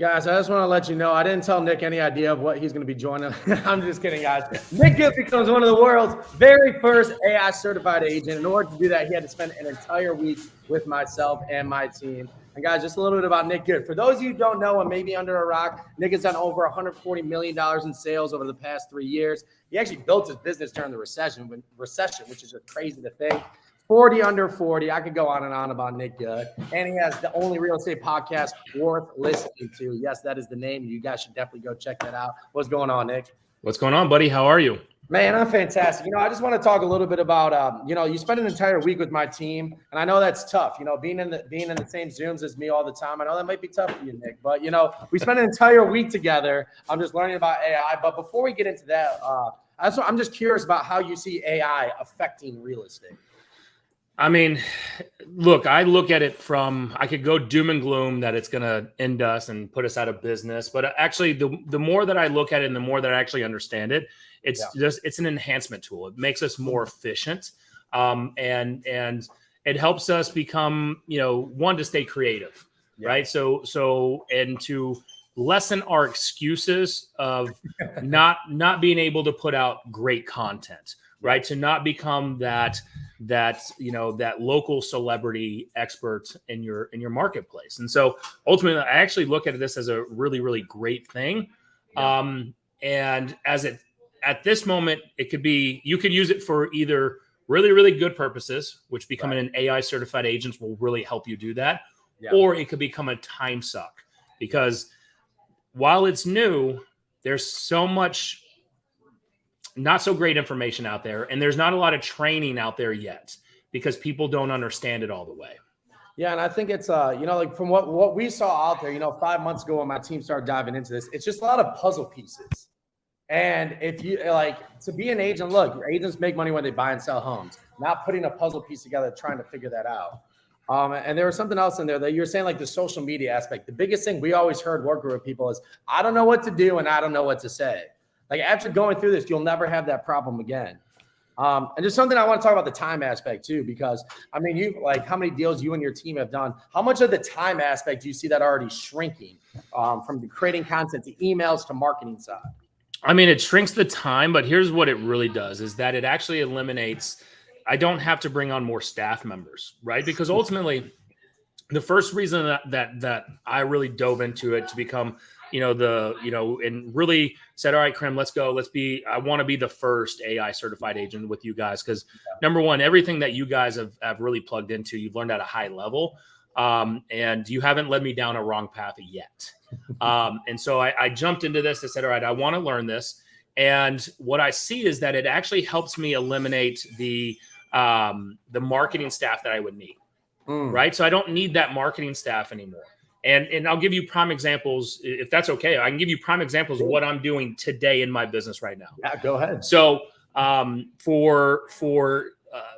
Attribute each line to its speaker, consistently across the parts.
Speaker 1: Guys, I just want to let you know, I didn't tell Nick any idea of what he's going to be joining. I'm just kidding, guys. Nick Gibb becomes one of the world's very first AI certified agent. In order to do that, he had to spend an entire week with myself and my team. And guys, just a little bit about Nick Gibb. For those of you who don't know and maybe under a rock, Nick has done over $140 million in sales over the past 3 years. He actually built his business during the recession, which is just crazy to think. 40 under 40. I could go on and on about Nick Gibb. And he has the only real estate podcast worth listening to. Yes, that is the name. You guys should definitely go check that out. What's going on, Nick?
Speaker 2: What's going on, buddy? How are you?
Speaker 1: Man, I'm fantastic. I just want to talk a little bit about, you spent an entire week with my team, and I know that's tough. Being in the same Zooms as me all the time. I know that might be tough for you, Nick. But we spent an entire week together. I'm just learning about AI. But before we get into that, I'm just curious about how you see AI affecting real estate.
Speaker 2: I mean, look, I look at it from, I could go doom and gloom that it's going to end us and put us out of business. But actually, the more that I look at it and the more that I actually understand it, it's an enhancement tool. It makes us more efficient. And it helps us become, one, to stay creative, right? So, and to lessen our excuses of not being able to put out great content, right? To not become that local celebrity expert in your marketplace. And so ultimately, I actually look at this as a really, really great thing. And at this moment, it could be, you could use it for either really, really good purposes, which becoming an AI certified agent will really help you do that. Or it could become a time suck, because while it's new, there's so much not so great information out there, and there's not a lot of training out there yet because people don't understand it all the way.
Speaker 1: Yeah, and I think it's like from what we saw out there, 5 months ago when my team started diving into this, it's just a lot of puzzle pieces. And if you to be an agent, look, agents make money when they buy and sell homes, not putting a puzzle piece together, trying to figure that out. And there was something else in there that you were saying, like the social media aspect. The biggest thing we always heard working with people is, I don't know what to do and I don't know what to say. Like after going through this, you'll never have that problem again. And just something I want to talk about the time aspect too, because how many deals you and your team have done, how much of the time aspect do you see that already shrinking from the creating content to emails to marketing side?
Speaker 2: I mean, it shrinks the time, but here's what it really does is that it actually eliminates, I don't have to bring on more staff members, right? Because ultimately the first reason that I really dove into it to become and really said, all right, Krim, let's go. I want to be the first AI certified agent with you guys. Because number one, everything that you guys have really plugged into, you've learned at a high level. And you haven't led me down a wrong path yet. And so I jumped into this. I said, all right, I want to learn this. And what I see is that it actually helps me eliminate the marketing staff that I would need. Right. So I don't need that marketing staff anymore. And I'll give you prime examples, if that's okay. I can give you prime examples of what I'm doing today in my business right now.
Speaker 1: Yeah, go ahead.
Speaker 2: So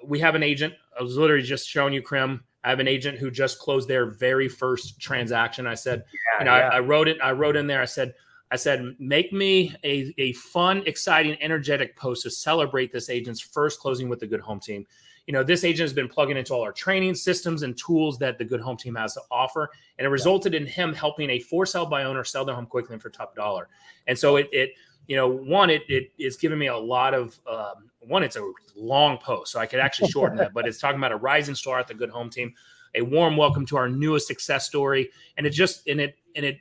Speaker 2: we have an agent. I was literally just showing you, Krim. I have an agent who just closed their very first transaction. I said, I wrote in there. I said, make me a fun, exciting, energetic post to celebrate this agent's first closing with the Good Home Team. This agent has been plugging into all our training systems and tools that the Good Home Team has to offer. And it resulted in him helping a for sale by owner sell their home quickly and for top dollar. And so it is giving me a lot of, it's a long post, so I could actually shorten that, but it's talking about a rising star at the Good Home Team, a warm welcome to our newest success story. And it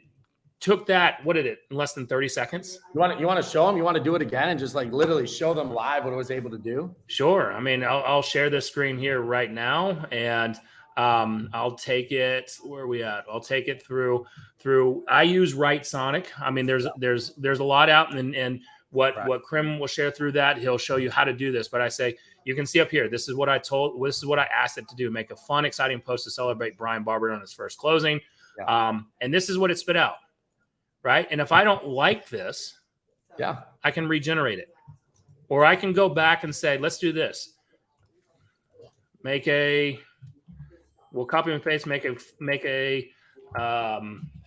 Speaker 2: took that, in less than 30 seconds.
Speaker 1: You want to show them? You want to do it again and just literally show them live what it was able to do?
Speaker 2: Sure. I mean, I'll share this screen here right now, and I'll take it. Where are we at? I'll take it through. I use Right Sonic. I mean, there's a lot out, and what Krim will share through that. He'll show you how to do this. But I say, you can see up here. This is what I asked it to do: make a fun, exciting post to celebrate Brian Barber on his first closing. Yeah. And this is what it spit out. Right. And if I don't like this, I can regenerate it, or I can go back and say, let's do this. We'll copy and paste, make a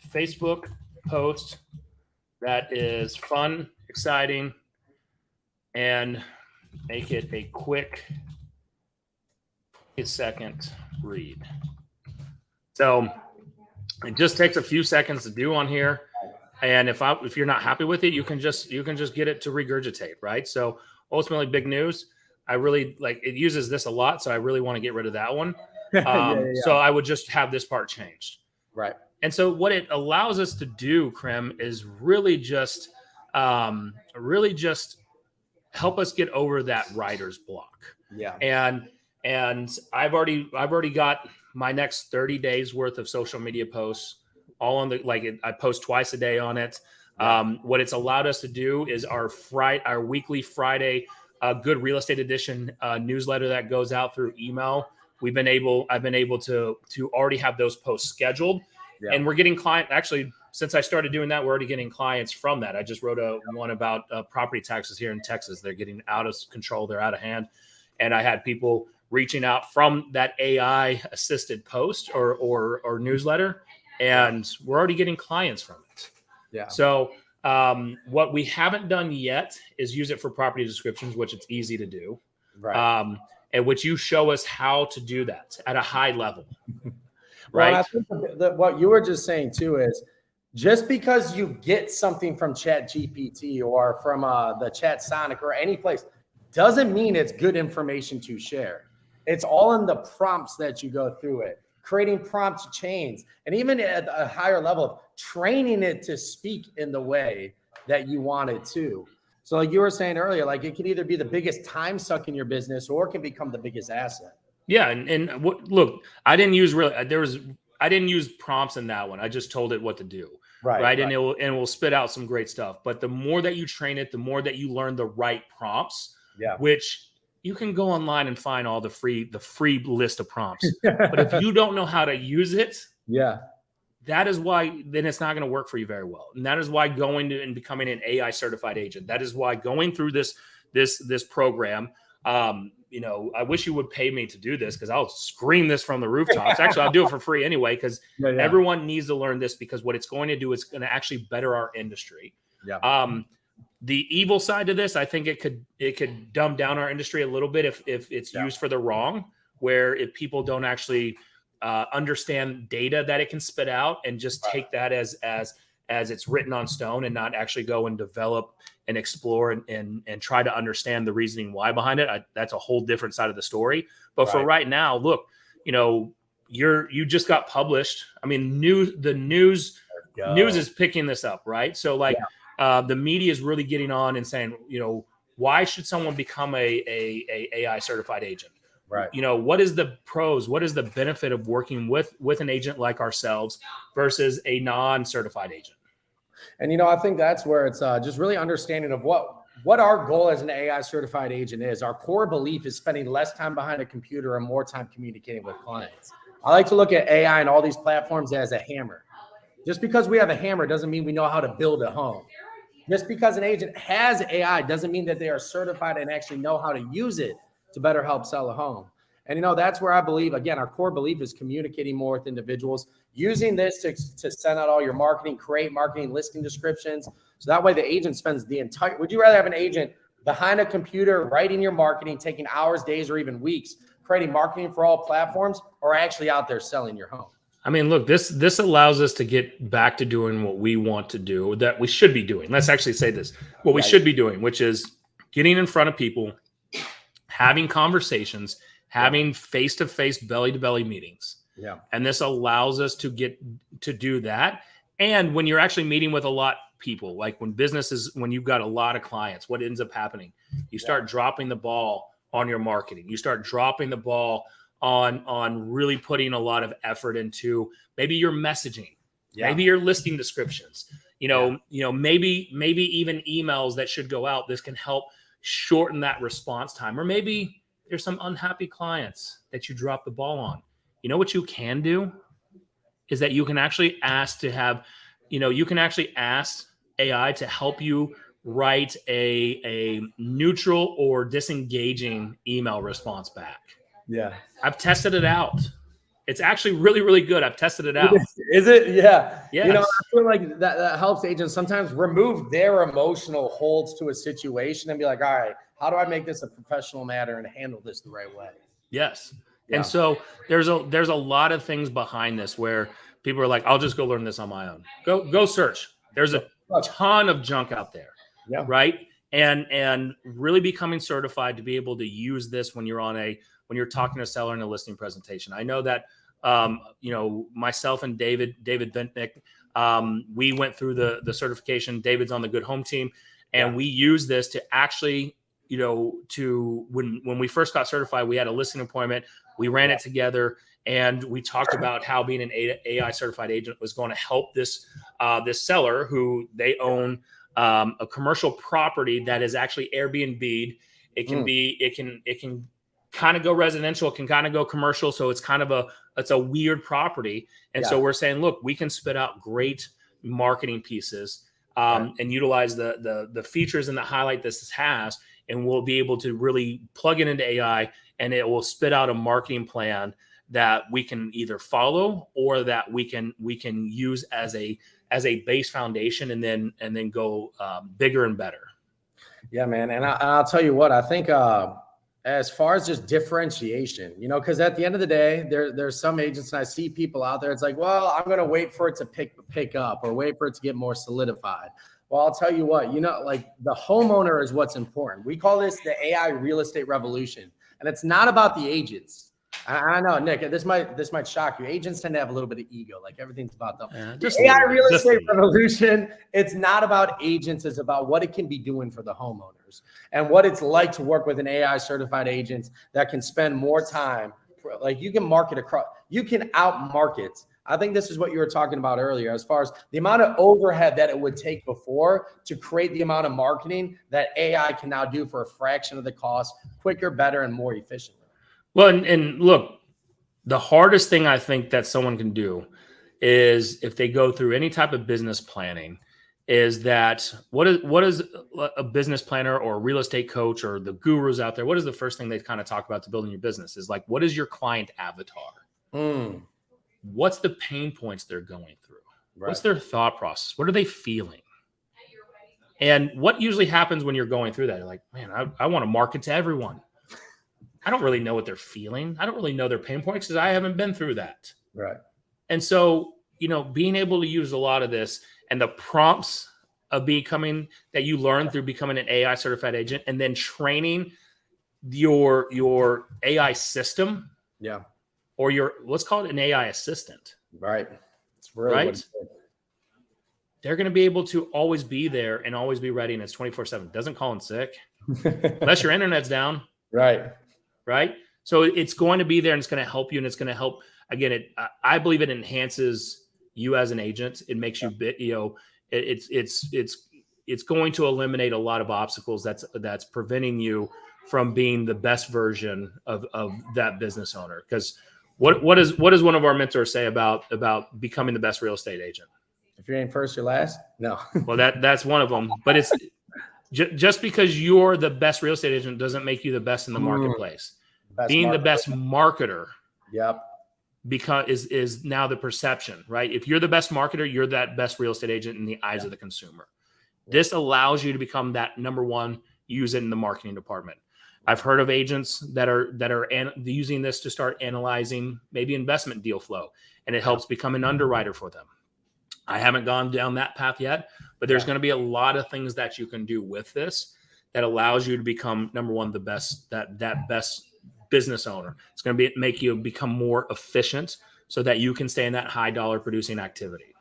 Speaker 2: Facebook post that is fun, exciting, and make it a quick second read. So It just takes a few seconds to do on here. And if you're not happy with it, you can just get it to regurgitate, right? So ultimately, big news. I really like it uses this a lot, so I really want to get rid of that one. So I would just have this part changed.
Speaker 1: Right.
Speaker 2: And so what it allows us to do, Krim, is really just help us get over that writer's block.
Speaker 1: Yeah.
Speaker 2: And I've already got my next 30 days worth of social media posts all on I post twice a day on it. What it's allowed us to do is our weekly Friday Good Real Estate Edition newsletter that goes out through email. I've been able to already have those posts scheduled, and we're getting actually, since I started doing that, we're already getting clients from that. I just wrote one about property taxes here in Texas. They're getting out of control. They're out of hand. And I had people reaching out from that AI assisted post or newsletter, and we're already getting clients from it.
Speaker 1: Yeah.
Speaker 2: So what we haven't done yet is use it for property descriptions, which it's easy to do.
Speaker 1: Right.
Speaker 2: And which you show us how to do that at a high level. Right.
Speaker 1: Well, I think what you were just saying too is just because you get something from Chat GPT or from the Chat Sonic or any place doesn't mean it's good information to share. It's all in the prompts that you go through it, creating prompt chains, and even at a higher level, training it to speak in the way that you want it to. So like you were saying earlier, like it can either be the biggest time suck in your business or it can become the biggest asset.
Speaker 2: Yeah. Look, I didn't use prompts in that one. I just told it what to do. Right. And it will spit out some great stuff. But the more that you train it, the more that you learn the right prompts, which you can go online and find all the free list of prompts. But if you don't know how to use it, that is why then it's not going to work for you very well. And that is why going to and becoming an AI certified agent. That is why going through this program. I wish you would pay me to do this because I'll scream this from the rooftops. Actually, I'll do it for free anyway because everyone needs to learn this because what it's going to do is going to actually better our industry. The evil side to this, I think it could dumb down our industry a little bit if it's used for the wrong, where if people don't actually understand data that it can spit out and just take that as it's written on stone and not actually go and develop and explore and try to understand the reasoning why behind it. That's a whole different side of the story. But for right now, look, you just got published. I mean, the news is picking this up, right? So the media is really getting on and saying, why should someone become a AI certified agent? Right. What is the pros? What is the benefit of working with an agent like ourselves versus a non-certified agent?
Speaker 1: And, I think that's where it's just really understanding of what our goal as an AI certified agent is. Our core belief is spending less time behind a computer and more time communicating with clients. I like to look at AI and all these platforms as a hammer. Just because we have a hammer doesn't mean we know how to build a home. Just because an agent has AI doesn't mean that they are certified and actually know how to use it to better help sell a home. And, that's where I believe, again, our core belief is communicating more with individuals, using this to send out all your marketing, create marketing listing descriptions. So that way the agent spends would you rather have an agent behind a computer, writing your marketing, taking hours, days, or even weeks, creating marketing for all platforms, or actually out there selling your home?
Speaker 2: I mean, look, this allows us to get back to doing what we want to do, that we should be doing. Let's actually say this, what we should be doing, which is getting in front of people, having conversations, having face-to-face, belly-to-belly meetings. Yeah. And this allows us to get to do that. And when you're actually meeting with a lot of people, like when you've got a lot of clients, what ends up happening? You start dropping the ball on your marketing. You start dropping the ball on really putting a lot of effort into maybe your messaging, maybe your listing descriptions, maybe even emails that should go out. This can help shorten that response time. Or maybe there's some unhappy clients that you drop the ball on. You know what you can do is that you can actually ask AI to help you write a neutral or disengaging email response back. Yeah. I've tested it out. It's actually really, really good. I've tested it out.
Speaker 1: Is it? Yeah.
Speaker 2: Yes.
Speaker 1: I feel like that helps agents sometimes remove their emotional holds to a situation and be like, all right, how do I make this a professional matter and handle this the right way?
Speaker 2: Yes. Yeah. And so there's a lot of things behind this where People are like, I'll just go learn this on my own. Go search. There's a ton of junk out there, right? And really becoming certified to be able to use this when you're talking to a seller in a listing presentation. I know that myself and David Ventnick, we went through the certification. David's on the Good Home team, and we use this to actually, when we first got certified, we had a listing appointment. We ran it together, and we talked about how being an AI certified agent was going to help this seller who they own a commercial property that is actually Airbnb'd. It can kind of go residential, it can kind of go commercial. So it's it's a weird property. And so we're saying, look, we can spit out great marketing pieces and utilize the features and the highlight this has, and we'll be able to really plug it into AI, and it will spit out a marketing plan that we can either follow or that we can use as a base foundation, and then go bigger and better. Yeah, man. And I'll tell you what, I think as far as just differentiation, because at the end of the day, there's some agents, and I see people out there, it's like, well, I'm going to wait for it to pick up or wait for it to get more solidified. Well, I'll tell you what, like the homeowner is what's important. We call this the AI real estate revolution, and it's not about the agents. I know, Nick, this might shock you. Agents tend to have a little bit of ego, like everything's about them. The AI real estate revolution, it's not about agents, it's about what it can be doing for the homeowners and what it's like to work with an AI certified agent that can spend more time. Like you can market across, you can out market. I think this is what you were talking about earlier, as far as the amount of overhead that it would take before to create the amount of marketing that AI can now do for a fraction of the cost, quicker, better, and more efficiently. Well, and look, the hardest thing I think that someone can do is, if they go through any type of business planning, is that what is a business planner or a real estate coach or the gurus out there, what is the first thing they kind of talk about to building your business? Is like, what is your client avatar? What's the pain points they're going through? Right. What's their thought process? What are they feeling? And what usually happens when you're going through that? You're like, man, I want to market to everyone. I don't really know what they're feeling. I don't really know their pain points because I haven't been through that. Right. And so, being able to use a lot of this and the prompts of that you learn through becoming an AI certified agent, and then training your AI system. Yeah. Or let's call it an AI assistant. Right. It's really right. They're going to be able to always be there and always be ready. And it's 24/7. Doesn't call in sick unless your internet's down. Right. Right. So it's going to be there, and it's going to help you, and it's going to help. Again, I believe it enhances you as an agent. It makes you it's going to eliminate a lot of obstacles that's preventing you from being the best version of that business owner. Because what does one of our mentors say about becoming the best real estate agent? If you ain't first, you're last. No. Well, that's one of them. But it's just because you're the best real estate agent doesn't make you the best in the marketplace. Being the best marketer. Yep. Because is now the perception, right? If you're the best marketer, you're that best real estate agent in the eyes of the consumer. This allows you to become that number one, use it in the marketing department. I've heard of agents that are using this to start analyzing maybe investment deal flow, and it helps become an underwriter for them. I haven't gone down that path yet, but there's going to be a lot of things that you can do with this that allows you to become number one, the best, that best business owner. It's going to make you become more efficient so that you can stay in that high dollar producing activity.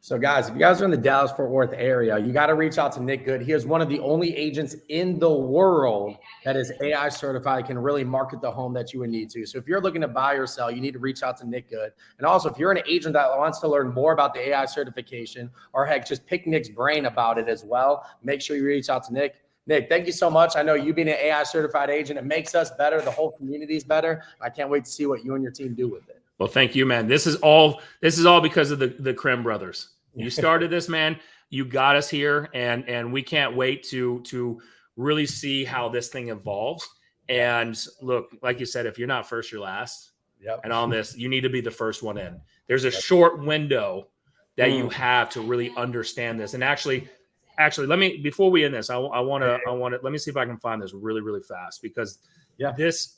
Speaker 2: So guys, if you guys are in the Dallas-Fort Worth area, you got to reach out to Nick Good. He is one of the only agents in the world that is AI certified, can really market the home that you would need to. So if you're looking to buy or sell, you need to reach out to Nick Good. And also, if you're an agent that wants to learn more about the AI certification, or heck, just pick Nick's brain about it as well, make sure you reach out to Nick. Nick, thank you so much. I know you being an AI certified agent, it makes us better. The whole community is better. I can't wait to see what you and your team do with it. Well, thank you, man. This is all because of the Krim brothers. You started this, man. You got us here, and we can't wait to really see how this thing evolves. And look, like you said, if you're not first, you're last. Yep. And on this, you need to be the first one in. There's a short window that you have to really understand this. And actually, let me, before we end this, I want to let me see if I can find this really, really fast, because this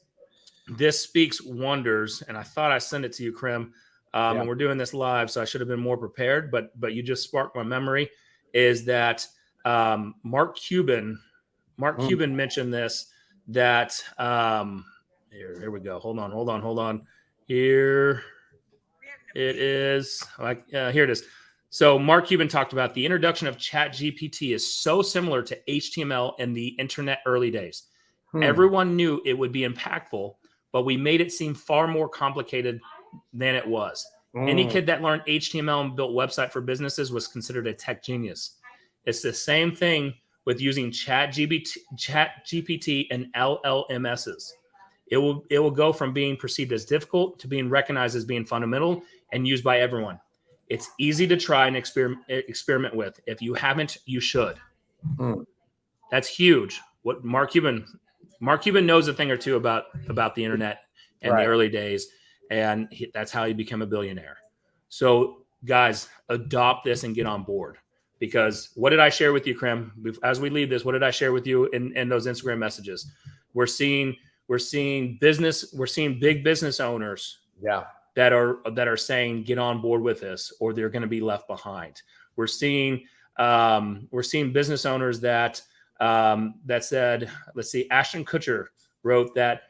Speaker 2: speaks wonders. And I thought I sent it to you, Krim. And we're doing this live, so I should have been more prepared, but you just sparked my memory, is that Mark Cuban mentioned this, that here we go. Hold on. Here it is. Here it is. So Mark Cuban talked about the introduction of ChatGPT is so similar to HTML in the internet early days. Everyone knew it would be impactful, but we made it seem far more complicated than it was. Any kid that learned HTML and built website for businesses was considered a tech genius. It's the same thing with using ChatGPT and LLMSs. It will go from being perceived as difficult to being recognized as being fundamental and used by everyone. It's easy to try and experiment with. If you haven't, you should. That's huge. What Mark Cuban knows a thing or two about the internet and the early days, and that's how he became a billionaire. So guys, adopt this and get on board, because what did I share with you, Krim? As we leave this, what did I share with you in those Instagram messages? We're seeing big business owners that are saying get on board with this, or they're going to be left behind. We're seeing business owners that said, let's see, Ashton Kutcher wrote that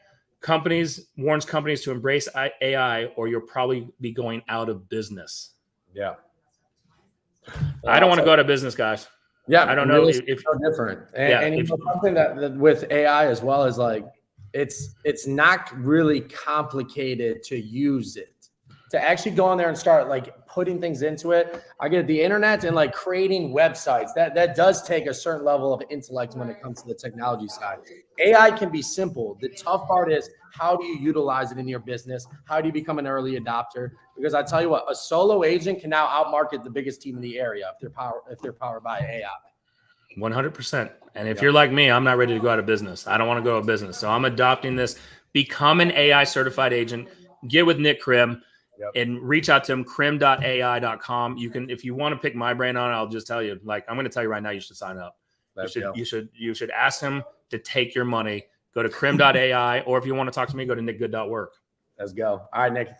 Speaker 2: warns companies to embrace AI, or you'll probably be going out of business. I don't want to go out of business, guys. I don't know if
Speaker 1: it's so different. And something that with AI as well is like, it's not really complicated to use it. To actually go on there and start like putting things into it. I get the internet and like creating websites. That does take a certain level of intellect when it comes to the technology side. AI can be simple. The tough part is, how do you utilize it in your business? How do you become an early adopter? Because I tell you what, a solo agent can now outmarket the biggest team in the area if they're powered by AI.
Speaker 2: 100%. And if you're like me, I'm not ready to go out of business. I don't want to go out of business. So I'm adopting this. Become an AI certified agent. Get with Nick Krim and reach out to him, krim.ai.com. You can, if you want to pick my brain on it, I'll just tell you, like, I'm going to tell you right now, you should sign up. You should ask him to take your money. Go to krim.ai, or if you want to talk to me, go to nickgood.work.
Speaker 1: Let's go. All right, Nick.